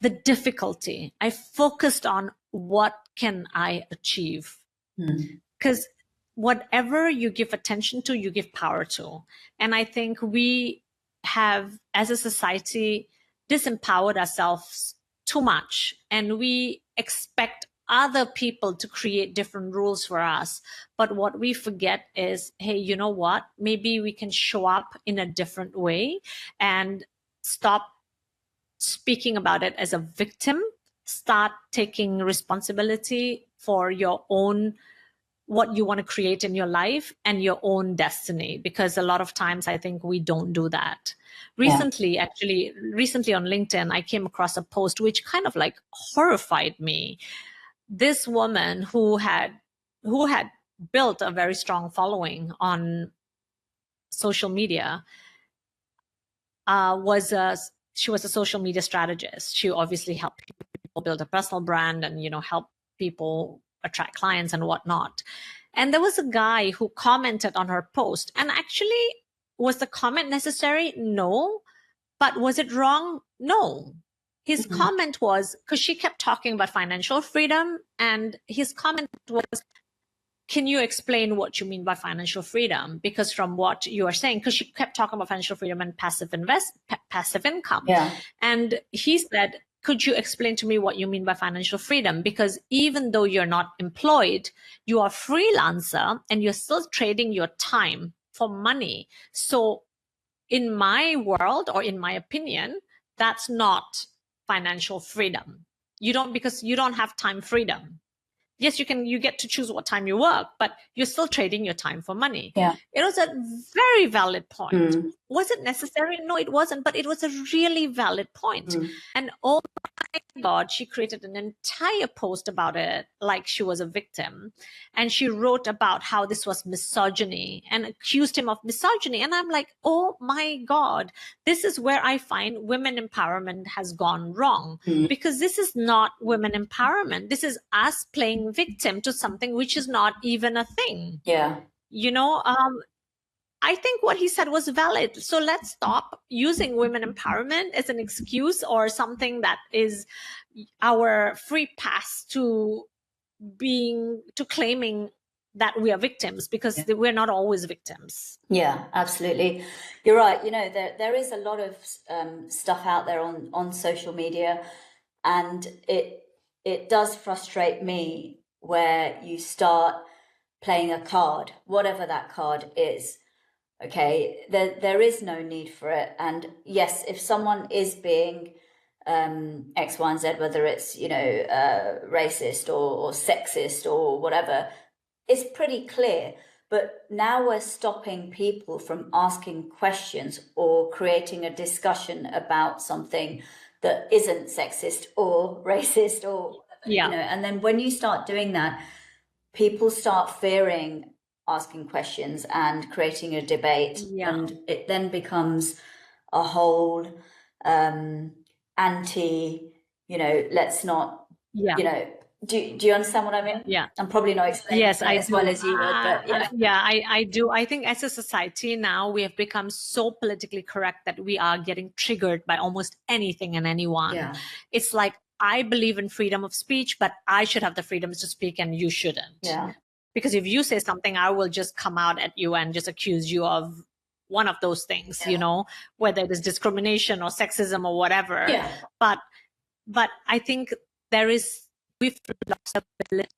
the difficulty. I focused on what can I achieve? Because whatever you give attention to, you give power to. And I think we have, as a society, disempowered ourselves too much, and we expect other people to create different rules for us. But what we forget is, hey, you know what? Maybe we can show up in a different way and stop speaking about it as a victim. Start taking responsibility for your own, what you want to create in your life and your own destiny, because a lot of times I think we don't do that. Recently on LinkedIn, I came across a post which kind of like horrified me. This woman who had built a very strong following on social media she was a social media strategist. She obviously helped people build a personal brand and help people attract clients and whatnot. And there was a guy who commented on her post. And actually, was the comment necessary? No. But was it wrong? No. His comment was, because she kept talking about financial freedom, and his comment was, can you explain what you mean by financial freedom? Because from what you are saying, because she kept talking about financial freedom and passive income. Yeah. And he said, could you explain to me what you mean by financial freedom? Because even though you're not employed, you are freelancer and you're still trading your time for money. So in my world, or in my opinion, that's not financial freedom. Because you don't have time freedom. Yes, you get to choose what time you work, but you're still trading your time for money. Yeah. It was a very valid point. Was it necessary? No, it wasn't, but it was a really valid point. And oh my God, she created an entire post about it like she was a victim. And she wrote about how this was misogyny and accused him of misogyny. And I'm like, oh my God, this is where I find women empowerment has gone wrong, because this is not women empowerment. This is us playing victim to something which is not even a thing. Yeah. I think what he said was valid. So let's stop using women empowerment as an excuse or something that is our free pass to claiming that we are victims, because we're not always victims. Yeah, absolutely. You're right. You know, there is a lot of stuff out there on social media, and it does frustrate me where you start playing a card, whatever that card is. Okay, there is no need for it. And yes, if someone is being X, Y, and Z, whether it's, you know, racist or sexist or whatever, it's pretty clear. But now we're stopping people from asking questions or creating a discussion about something that isn't sexist or racist or, you know, and then when you start doing that, people start fearing asking questions and creating a debate, and it then becomes a whole anti, you know, let's not, you know, do you understand what I mean? Yeah. I'm probably not explaining that as well as you would, but I do. I think as a society now, we have become so politically correct that we are getting triggered by almost anything and anyone. Yeah. It's like, I believe in freedom of speech, but I should have the freedom to speak and you shouldn't. Yeah. Because if you say something, I will just come out at you and just accuse you of one of those things, you know, whether it is discrimination or sexism or whatever. Yeah. But I think we've lost the ability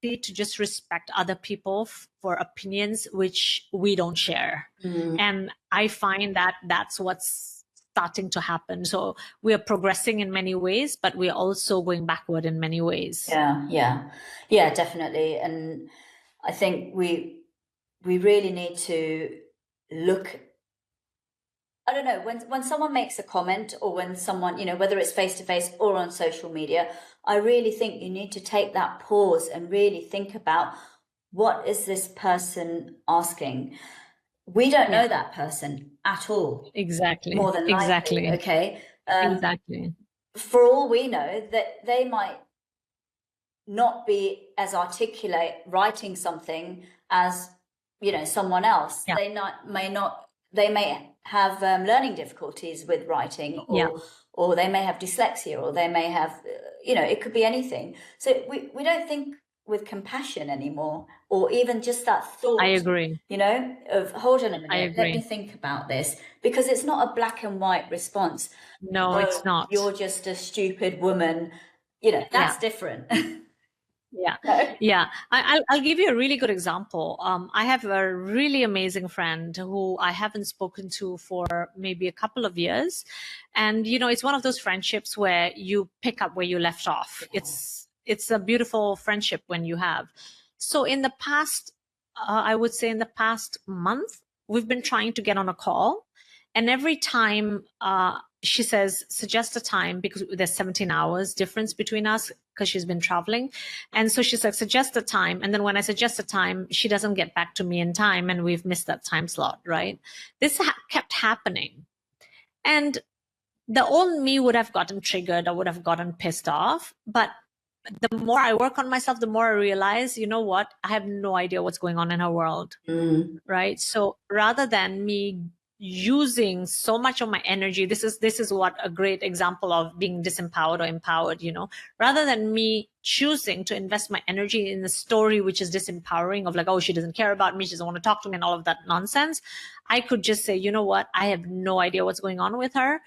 to just respect other people for opinions which we don't share. And I find that that's what's starting to happen. So we are progressing in many ways, but we're also going backward in many ways. Yeah, definitely. And I think we really need to look, I don't know, when someone makes a comment, or when someone, you know, whether it's face to face or on social media, I really think you need to take that pause and really think about, what is this person asking? We don't know that person at all. Exactly. More than likely. Exactly. Okay. Exactly. For all we know, that they might not be as articulate writing something as, you know, someone else. They may have learning difficulties with writing, or they may have dyslexia, or they may have, you know, it could be anything. So we don't think with compassion anymore, or even just that thought. I agree. You know, of, hold on a minute, I agree. let me think about this, because it's not a black and white response. No, it's not. You're just a stupid woman. You know, that's different. Yeah. I'll give you a really good example. I have a really amazing friend who I haven't spoken to for maybe a couple of years. And, you know, it's one of those friendships where you pick up where you left off. It's a beautiful friendship when you have. So in the past, I would say in the past month, we've been trying to get on a call. And every time she says, suggest a time, because there's 17 hours difference between us because she's been traveling. And so she's like, suggest a time. And then when I suggest a time, she doesn't get back to me in time. And we've missed that time slot, right? This kept happening. And the old me would have gotten triggered. I would have gotten pissed off. But the more I work on myself, the more I realize, you know what? I have no idea what's going on in her world, right? So rather than me using so much of my energy, this is what a great example of being disempowered or empowered, you know, rather than me choosing to invest my energy in the story which is disempowering, of like, oh, she doesn't care about me, she doesn't want to talk to me, and all of that nonsense, I could just say, you know what, I have no idea what's going on with her,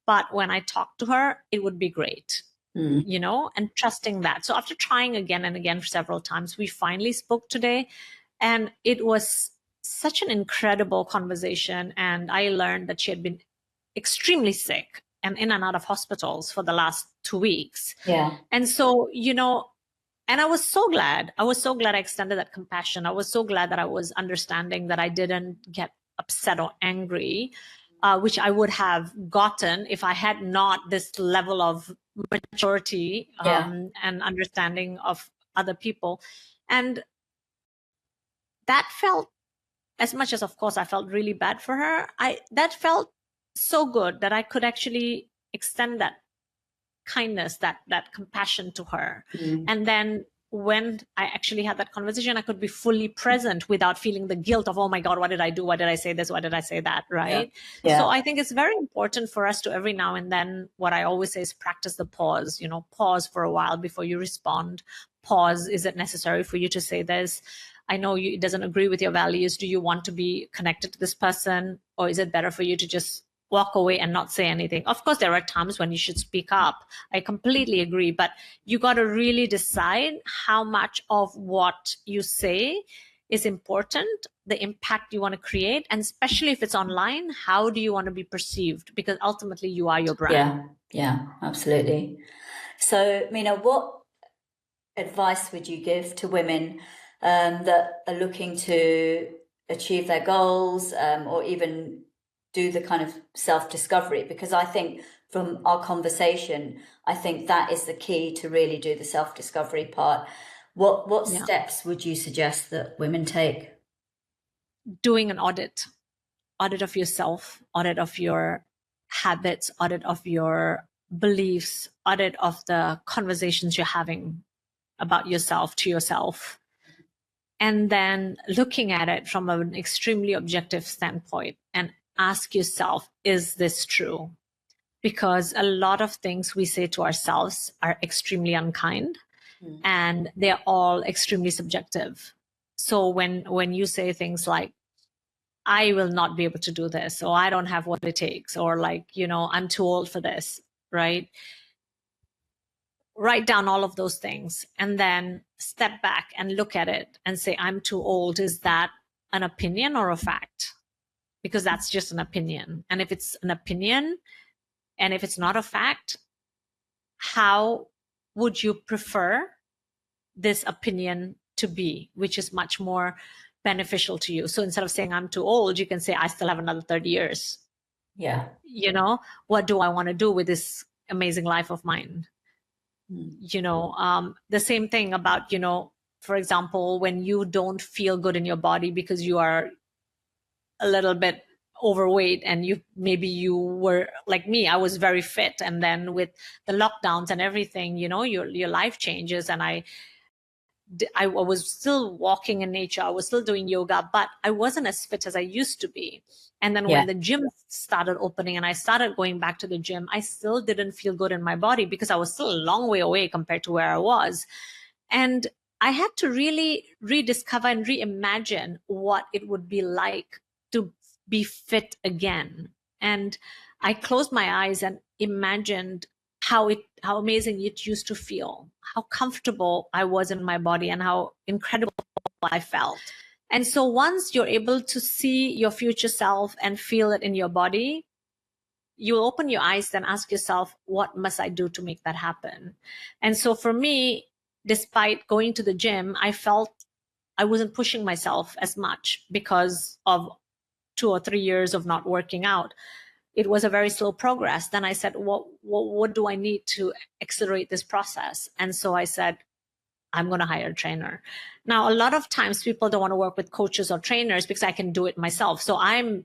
but when I talk to her, it would be great. You know, and trusting that. So after trying again and again several times, we finally spoke today, and it was such an incredible conversation. And I learned that she had been extremely sick and in and out of hospitals for the last 2 weeks. Yeah. And so, you know, and I was so glad. I extended that compassion. I was so glad that I was understanding, that I didn't get upset or angry, which I would have gotten if I had not this level of maturity and understanding of other people. And that felt, as much as of course I felt really bad for her, that felt so good that I could actually extend that kindness, that compassion to her. And then when I actually had that conversation, I could be fully present without feeling the guilt of, oh my God, what did I do? Why did I say this? Why did I say that? Right. Yeah. So I think it's very important for us to every now and then, what I always say is practice the pause, pause for a while before you respond. Pause. Is it necessary for you to say this? I know it doesn't agree with your values. Do you want to be connected to this person? Or is it better for you to just walk away and not say anything? Of course, there are times when you should speak up. I completely agree. But you got to really decide how much of what you say is important, the impact you want to create, and especially if it's online, how do you want to be perceived? Because ultimately you are your brand. Yeah, absolutely. So, Meena, what advice would you give to women that are looking to achieve their goals or even do the kind of self-discovery? Because I think from our conversation, I think that is the key to really do the self-discovery part. What steps would you suggest that women take? Doing an audit of yourself, audit of your habits, audit of your beliefs, audit of the conversations you're having about yourself to yourself. And then looking at it from an extremely objective standpoint and ask yourself, is this true? Because a lot of things we say to ourselves are extremely unkind and they're all extremely subjective. So when you say things like, I will not be able to do this, or I don't have what it takes, or like, I'm too old for this, right? Write down all of those things and then step back and look at it and say, I'm too old. Is that an opinion or a fact? Because that's just an opinion. And if it's an opinion and if it's not a fact, how would you prefer this opinion to be, which is much more beneficial to you? So instead of saying I'm too old, you can say I still have another 30 years. Yeah. What do I want to do with this amazing life of mine? The same thing about, for example, when you don't feel good in your body because you are a little bit overweight and you were like me, I was very fit. And then with the lockdowns and everything, your life changes. And I was still walking in nature. I was still doing yoga, but I wasn't as fit as I used to be. And then when the gym started opening and I started going back to the gym, I still didn't feel good in my body because I was still a long way away compared to where I was. And I had to really rediscover and reimagine what it would be like to be fit again. And I closed my eyes and imagined how amazing it used to feel, how comfortable I was in my body and how incredible I felt. And so once you're able to see your future self and feel it in your body, you open your eyes and ask yourself, what must I do to make that happen? And so for me, despite going to the gym, I felt I wasn't pushing myself as much because of 2 or 3 years of not working out. It was a very slow progress. Then I said, what do I need to accelerate this process? And so I said, I'm going to hire a trainer. Now, a lot of times people don't want to work with coaches or trainers because I can do it myself. So I'm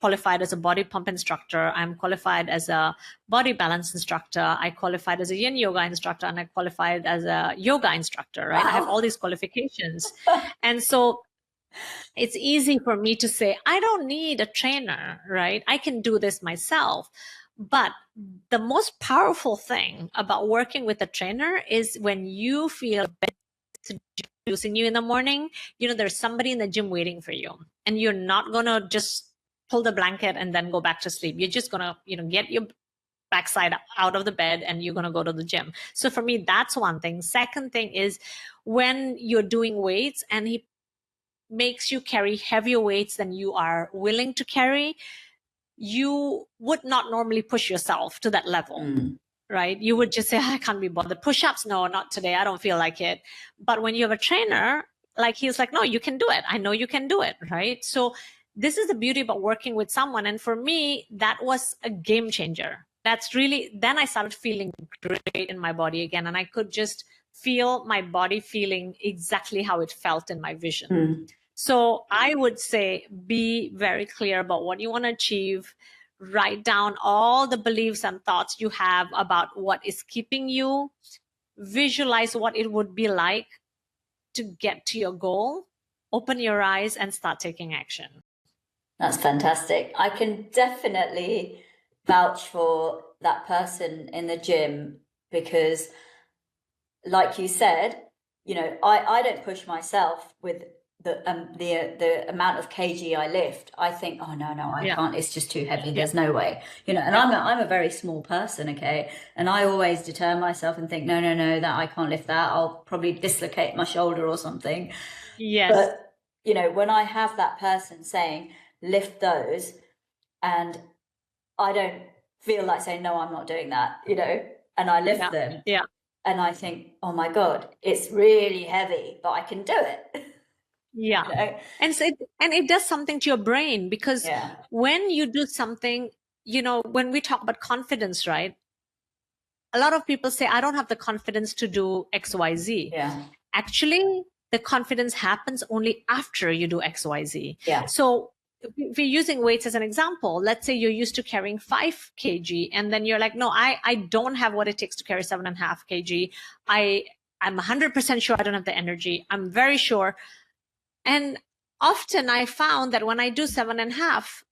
qualified as a body pump instructor. I'm qualified as a body balance instructor. I qualified as a yin yoga instructor, and I qualified as a yoga instructor, right? Wow. I have all these qualifications. And so it's easy for me to say, I don't need a trainer, right? I can do this myself. But the most powerful thing about working with a trainer is when you feel introducing you in the morning, there's somebody in the gym waiting for you, and you're not going to just pull the blanket and then go back to sleep. You're just going to, get your backside out of the bed and you're going to go to the gym. So for me, that's one thing. Second thing is when you're doing weights and he makes you carry heavier weights than you are willing to carry, you would not normally push yourself to that level, right? You would just say, I can't be bothered. Push-ups, no, not today. I don't feel like it. But when you have a trainer, like he's like, no, you can do it. I know you can do it, right? So this is the beauty about working with someone. And for me, that was a game changer. That's really, then I started feeling great in my body again. And I could just feel my body feeling exactly how it felt in my vision. So I would say, be very clear about what you want to achieve. Write down all the beliefs and thoughts you have about what is keeping you. Visualize what it would be like to get to your goal, open your eyes and start taking action. That's fantastic. I can definitely vouch for that person in the gym because, like you said, you know, I don't push myself with the amount of kg I lift. I think, oh no, I can't. It's just too heavy. There's no way, you know. And I'm a very small person, okay. And I always deter myself and think, no, that I can't lift that. I'll probably dislocate my shoulder or something. Yes. But you know, when I have that person saying lift those, and I don't feel like saying no, I'm not doing that, you know, and I lift them. Yeah. And I think, oh my God, it's really heavy, but I can do it. Yeah. You know? And it does something to your brain because when you do something, you know, when we talk about confidence, right? A lot of people say, I don't have the confidence to do X, Y, Z. Yeah. Actually, the confidence happens only after you do X, Y, Z. Yeah. So if you're using weights as an example, let's say you're used to carrying 5 kg and then you're like, no, I don't have what it takes to carry 7.5 kg. I'm 100% sure I don't have the energy. I'm very sure. And often I found that when I do 7.5,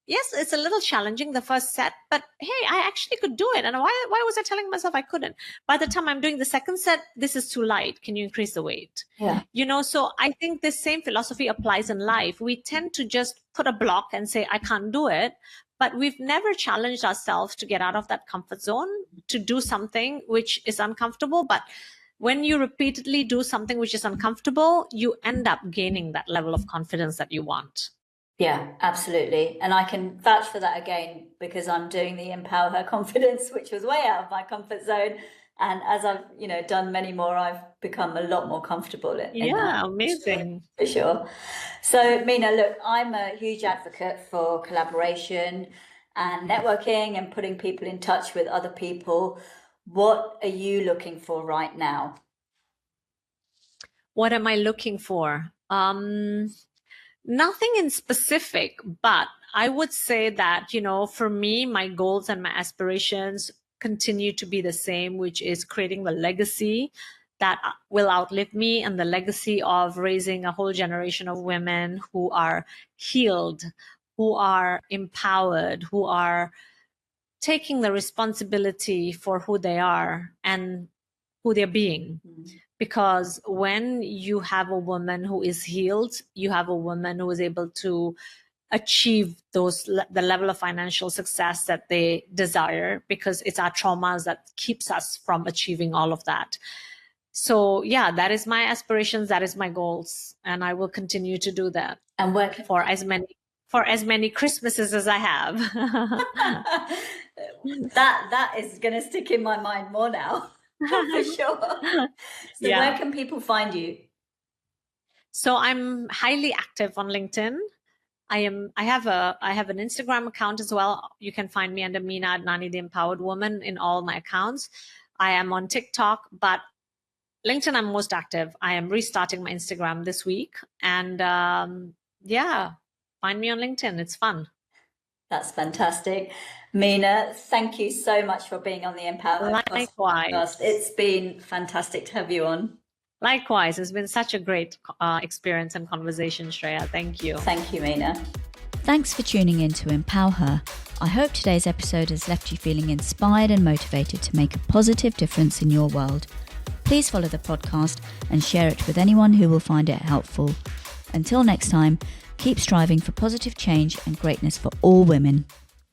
yes, it's a little challenging the first set, but hey, I actually could do it. And why was I telling myself I couldn't? By the time I'm doing the second set, this is too light. Can you increase the weight? Yeah. You know, so I think the same philosophy applies in life. We tend to just put a block and say, I can't do it. But we've never challenged ourselves to get out of that comfort zone, to do something which is uncomfortable. But when you repeatedly do something which is uncomfortable, you end up gaining that level of confidence that you want. Yeah, absolutely. And I can vouch for that again, because I'm doing the Empower Her Confidence, which was way out of my comfort zone. And as I've, you know, done many more, I've become a lot more comfortable in that. Amazing. For sure. So, Meena, look, I'm a huge advocate for collaboration and networking and putting people in touch with other people. What are you looking for right now? What am I looking for? Nothing in specific, but I would say that, you know, for me, my goals and my aspirations continue to be the same, which is creating the legacy that will outlive me, and the legacy of raising a whole generation of women who are healed, who are empowered, who are taking the responsibility for who they are and who they're being. Because when you have a woman who is healed, you have a woman who is able to achieve the level of financial success that they desire, because it's our traumas that keeps us from achieving all of that. So yeah, that is my aspirations, that is my goals, and I will continue to do that. And work for as many Christmases as I have. that is going to stick in my mind more now. For sure. So where can people find you? So I'm highly active on LinkedIn. I have an Instagram account as well. You can find me under Meena Adnani, the Empowered Woman, in all my accounts. I am on TikTok, but LinkedIn I'm most active. I am restarting my Instagram this week, and find me on LinkedIn. It's fun. That's fantastic. Meena, thank you so much for being on the Empower podcast. It's been fantastic to have you on. Likewise. It's been such a great experience and conversation, Shreya. Thank you. Thank you, Meena. Thanks for tuning in to Empower Her. I hope today's episode has left you feeling inspired and motivated to make a positive difference in your world. Please follow the podcast and share it with anyone who will find it helpful. Until next time, keep striving for positive change and greatness for all women.